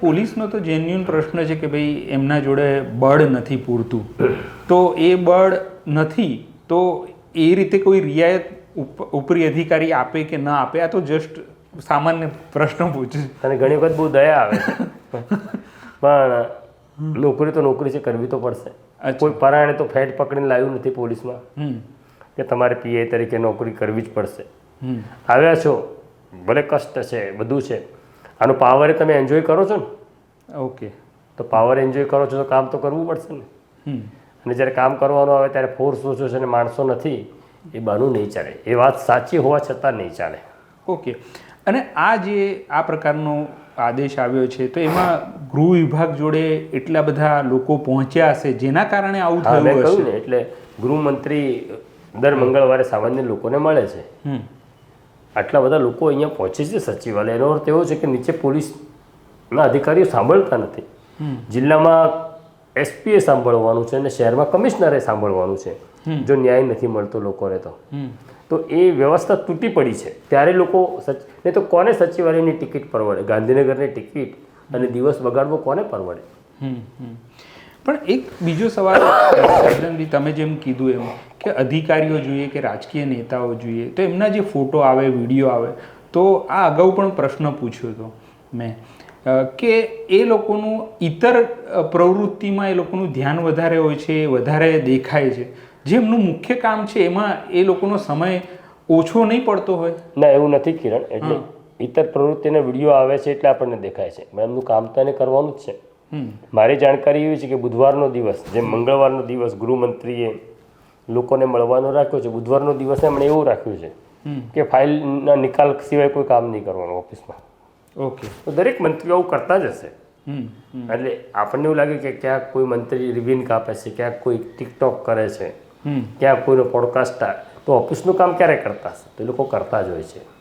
પોલીસનો તો જેન્યુઅન પ્રશ્ન છે કે ભાઈ એમના જોડે બળ નથી પૂરતું, તો એ બળ નથી તો એ રીતે કોઈ રિયાયત ઉપરી અધિકારી આપે કે ના આપે? આ તો જસ્ટ સામાન્ય પ્રશ્ન પૂછે અને ઘણી વખત બહુ દયા આવે છે પણ નોકરી તો નોકરી છે, કરવી તો પડશે. કોઈ પરાણે તો ફેટ પકડીને લાવ્યું નથી પોલીસમાં કે તમારે પીઆઈ તરીકે નોકરી કરવી જ પડશે. આવ્યા છો, ભલે કષ્ટ છે, બધું છે, આનો પાવર તમે એન્જોય કરો છો ને? ઓકે, તો પાવર એન્જોય કરો છો તો કામ તો કરવું પડશે ને. અને જ્યારે કામ કરવાનું આવે ત્યારે ફોર્સ ઓછો છે અને માણસો નથી, એ બહાનું નહીં ચાલે. એ વાત સાચી હોવા છતાં નહીં ચાલે. ઓકે. અને આ જે આ પ્રકારનો આદેશ આવ્યો છે તો એમાં ગૃહ વિભાગ જોડે એટલા બધા લોકો પહોંચ્યા હશે જેના કારણે આવું થયું હશે ને. એટલે ગૃહમંત્રી દર મંગળવારે સામાન્ય લોકોને મળે છે. આટલા બધા લોકો અહીંયા પહોંચે છે સચિવાલય. એનો અર્થ એવો છે કે નીચે પોલીસના અધિકારીઓ સાંભળતા નથી. જિલ્લામાં એસપીએ સાંભળવાનું છે અને શહેરમાં કમિશનરે સાંભળવાનું છે જો ન્યાય નથી મળતો લોકોને. તો એ વ્યવસ્થા તૂટી પડી છે. ત્યારે લોકો નહીં તો કોને સચિવાલયની ટિકિટ પરવડે? ગાંધીનગરની ટિકિટ અને દિવસ બગાડવો કોને પરવડે? પણ એક બીજો સવાલ, તમે જેમ કીધું એમ કે અધિકારીઓ જોઈએ કે રાજકીય નેતાઓ જોઈએ તો એમના જે ફોટો આવે, વિડીયો આવે, તો આ અગાઉ પણ પ્રશ્ન પૂછ્યો હતો મેં કે એ લોકોનું ઇતર પ્રવૃત્તિમાં એ લોકોનું ધ્યાન વધારે હોય છે, વધારે દેખાય છે, જે એમનું મુખ્ય કામ છે એમાં એ લોકોનો સમય ઓછો નહીં પડતો હોય? ના, એવું નથી કિરણ. એટલે ઇતર પ્રવૃત્તિના વિડીયો આવે છે એટલે આપણને દેખાય છે, એમનું કામ તો એને કરવાનું જ છે. મારી જાણકારી એવી છે કે બુધવારનો દિવસ, જેમ મંગળવારનો દિવસ ગૃહમંત્રીએ લોકોને મળવાનો રાખ્યો છે, બુધવારનો દિવસ એમણે એવું રાખ્યું છે કે ફાઇલના નિકાલ સિવાય કોઈ કામ નહીં કરવાનું ઓફિસમાં. ઓકે. તો દરેક મંત્રીઓ આવું કરતા જ હશે. એટલે આપણને એવું લાગે કે ક્યાંક કોઈ મંત્રી રિબિન કાપે છે, ક્યાંક કોઈ ટિકટોક કરે છે, ક્યાંક કોઈનો પોડકાસ્ટ, તો ઓફિસનું કામ ક્યારે કરતા હશે? તો એ લોકો કરતા જ હોય છે.